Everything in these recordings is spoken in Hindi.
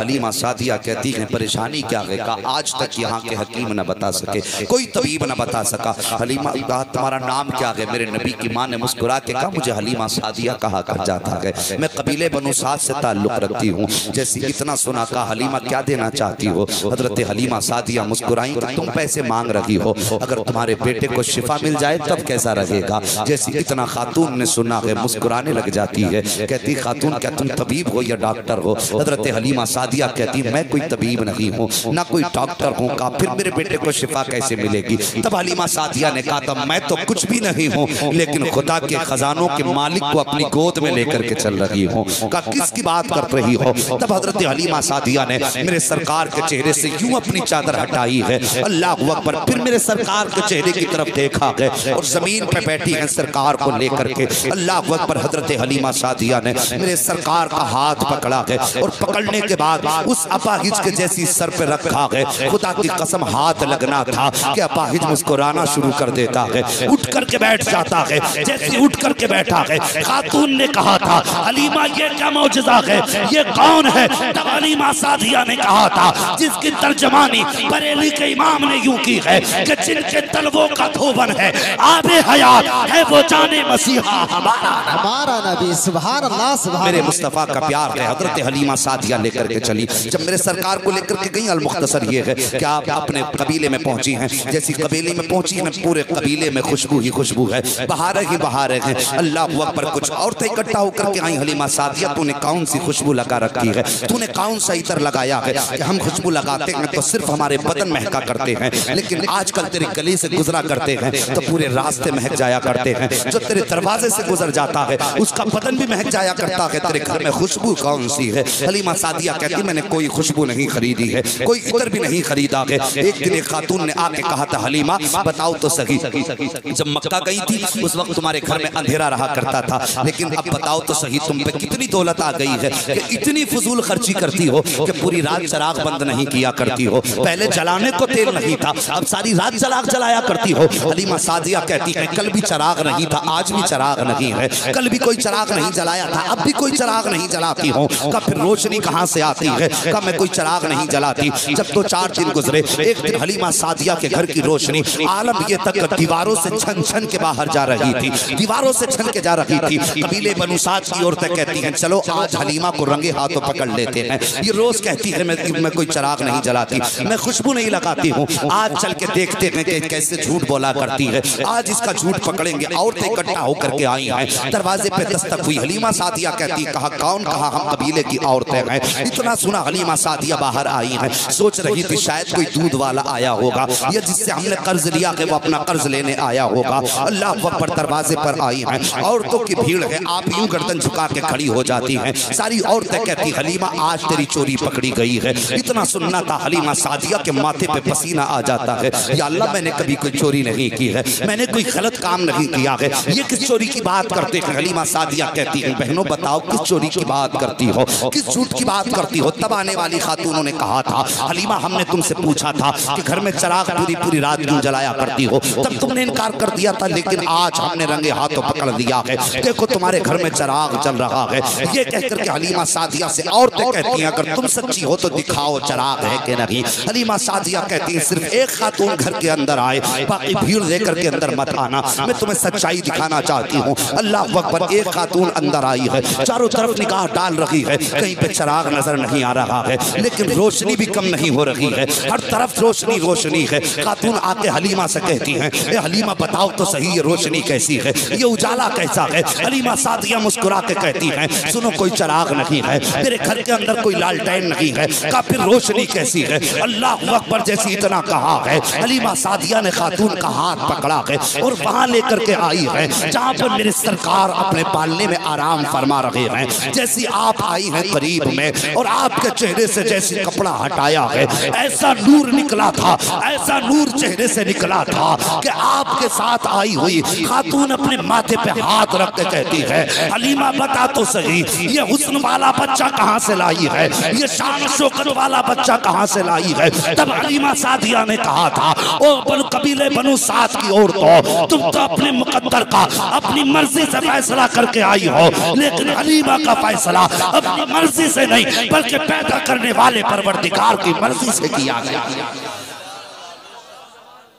हलीमा सादिया कहती हैं परेशानी क्या है? कहा आज तक यहाँ के हकीम न बता सके, कोई तबीब न बता सका। हलीमा कहा तुम्हारा नाम क्या है? मेरे नबी की माँ ने मुस्कुरा के कहा मुझे हलीमा सादिया कहा कर जाता है, मैं कबीले बनु साद से ताल्लुक रखती हूँ। जैसे इतना सुना कहा हलीमा क्या देना चाहती हो? हजरत हलीमा सादिया मुस्कुराई कि तुम पैसे मांग रही हो, अगर तुम्हारे बेटे को शिफा मिल जाए तब कैसा रहेगा? जैसे इतना खातून ने सुना है मुस्कुराने लग जाती है, कहती खातून क्या तुम तबीब हो या डॉक्टर हो? हजरत हलीमा सादिया कहती मैं कोई तबीब नहीं हूँ ना कोई डॉक्टर हूँ। कहा फिर मेरे बेटे को शिफा कैसे मिलेगी? तब हलीमा सादिया ने कहा था मैं तो कुछ भी नहीं हूँ, लेकिन खुदा के खजानों के मालिक को अपनी गोद में लेकर के चल रही हूँ। कहा किसकी बात कर रही हो? तब हजरत हलीमा सादिया ने मेरे सरकार के चेहरे से यूं अपनी चादर हटाई है, अल्लाह अकबर, फिर मेरे सरकार के चेहरे की तरफ देखा है और जमीन पे बैठी है सरकार को लेकर के। अल्लाह अकबर, हजरत हलीमा सादिया ने मेरे सरकार का हाथ पकड़ा है और पकड़ने के बाद उस अपाहिज के जैसी सर पे रखा है। खुदा की कसम हाथ लगना था कि अपाहिज मुस्कुराना शुरू कर देता है, उठ करके बैठ जाता है। जैसे उठ करके बैठा है, खातून ने कहा था हलीमा ये क्या मौजज़ा है, ये कौन है? तब हलीमा सादिया ने कहा था जिसकी तर्जमानी बरेली के इमाम ने यूं की है कि जिनके तलवों का धोबन है आबे हयात है वो जाने मसीहा हमारा नबी। सुभान अल्लाह, सुभान मेरे मुस्तफ़ा का प्यार है। हजरत हलीमा सादिया लेकर के चली। जब मेरे सरकार को लेकर के गई, अल मुख्तसर ये है कि आप अपने कबीले में पहुंची हैं। जैसी कबीले में पहुंची हैं पूरे कबीले में खुशबू ही खुशबू है, बहार ही बहार है। अल्लाह अकबर, कुछ औरतें इकट्ठा होकर के आई, हलीमा सादिया तूने कौन सी खुशबू लगा रखी है? तूने कौन सा इतर लगाया है कि हम खुशबू लगाते हैं तो सिर्फ हमारे बदन महका करते हैं, लेकिन आजकल तेरे गली से गुजरा करते हैं तो पूरे रास्ते महक जाया करते हैं। जो तेरे दरवाजे से गुजर जाता है उसका बदन भी महक जाया करता है। तेरे घर में खुशबू कौन सी है? हलीमा सादिया कहती मैंने कोई खुशबू नहीं खरीदी है, कोई इतर भी नहीं खरीदा है। एक दिन एक खातून ने आके कहा था हलीमा बताओ तो सही, जब मक्का गई थी उस वक्त तुम्हारे घर में अंधेरा रहा करता था, लेकिन अब बताओ तो सही तुम पे कितनी दौलत आ गई है कि इतनी फजूल खर्ची करती हो कि पूरी रात चिराग बंद नहीं किया करती हो। पहले जलाने को तेल नहीं था, अब सारी रात चिराग जलाया करती हो। हलीमा सादिया कहती है कल भी चिराग नहीं था, आज भी चिराग नहीं है, कल भी कोई चिराग नहीं जलाया था, अब भी कोई चिराग नहीं जलाती हूँ। कब फिर रोशनी कहाँ से आती है? कब मैं कोई चिराग नहीं जलाती। जब तो 4 दिन गुजरे, एक दिन हलीमा सादिया के घर की रोशनी आलम ये तक दीवारों से छन छन के बाहर जा रही थी, दीवारों से छन के जा रही थी। कबीले बनु साद की औरतें कहती हैं चलो आज हलीमा को रंगे हाथों पकड़ लेते हैं। ये रोज कहती है मैं कोई चिराग नहीं जलाती, मैं खुशबू नहीं लगाती हूँ, आज चल के देखते हैं कि कैसे झूठ बोला करती है, आज इसका झूठ पकड़ेंगे। औरतें इकट्ठा होकर के आई हैं, दरवाजे पे दस्तक हुई। हलीमा सादिया कहती कहा कौन? कहा हम कबीले की औरतें हैं। इतना सुना हलीमा सादिया बाहर आई हैं, सोच रही थी शायद कोई दूध वाला आया होगा या जिससे हमने कर्ज लिया है वो अपना कर्ज लेने आया होगा। अल्लाह अकबर, दरवाजे पर आई हैं, औरतों की भीड़ है, आप यूं गर्दन झुका के खड़ी हो जाती हैं। सारी औरतें कहती हलीमा आज तेरी चोरी पकड़ी गई है। इतना सुनना था हलीमा सादिया के माथे पे पसीना आ जाता है, या अल्लाह मैंने कभी कोई चोरी नहीं की है, मैंने कोई गलत काम नहीं किया है, ये किस चोरी की बात करते हैं? हलीमा सादिया कहती है बहनों बताओ किस चोरी की बात करती हो, किस झूठ की बात करती हो? तब आने वाली खातूनों ने कहा था हलीमा हमने तुमसे पूछा था कि घर में चिराग पूरी पूरी रात क्यों जलाया करती हो, तब तुमने इनकार कर दिया था, लेकिन आज हमने रंगे हाथों पकड़ लिया है, देखो तुम्हारे घर में चिराग जल रहा है। ये कहकर के हलीमा सादिया से औरतें कहती हैं अगर तुम सच्ची हो तो दिखाओ चिराग है कि नहीं। हलीमा सादिया कहती है सिर्फ एक खातून घर के अंदर आए, बाकी भीड़ लेकर के अंदर मत आना, मैं तुम्हें सच्चाई दिखाना चाहती हूँ। अल्लाह अकबर, एक खातून अंदर आई है, चारों तरफ निगाह डाल रही है, कहीं पे चिराग नजर नहीं आ रहा है, लेकिन रोशनी भी कम नहीं हो रही है, हर तरफ रोशनी रोशनी है। खातून आके हलीमा से कहती हैं ए हलीमा बताओ तो सही ये रोशनी कैसी है, ये उजाला कैसा है? हलीमा सादिया मुस्कुरा के कहती हैं सुनो कोई चिराग नहीं है, मेरे घर के अंदर कोई लालटेन नहीं है, का फिर रोशनी कैसी है? अल्लाह अकबर, जैसी इतना कहा है हलीमा सादिया ने खातून का हाथ पकड़ा है और वहां लेकर के आई है जहां पर मेरे सरकार अपने पालने में आराम फरमा रहे हैं। जैसी आप आई हैं करीब में और आपके चेहरे से जैसी कपड़ा हटाया है ऐसा नूर निकला था, ऐसा नूर चेहरे से निकला था कि आपके साथ आई हुई खातून अपने माथे पे हाथ रख के कहती है हलीमा बता तो सही ये हुस्न वाला बच्चा कहाँ से लाई है, ये शान शौकत वाला बच्चा कहाँ से लाई है? तब हलीमा सादिया ने कहा था ओ कबीले बनु साद की औरतों तुम तो अपने मुकद्दर का अपनी मर्जी से फैसला करके आई हो, लेकिन हलीमा का फैसला अपनी मर्जी से नहीं बल्कि बच्चे पैदा करने वाले परवरदिगार की मर्जी से किया गया।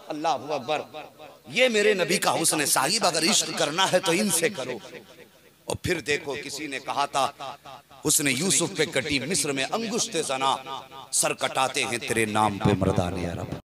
अल्लाह अकबर। ये मेरे नबी का हुस्न साहिब, अगर इश्क करना है तो इनसे करो। और फिर देखो, किसी ने कहा था हुस्न यूसुफ पे कटी मिस्र में अंगुश्ते जना, सर कटाते हैं तेरे नाम पे मर्दाने अरब।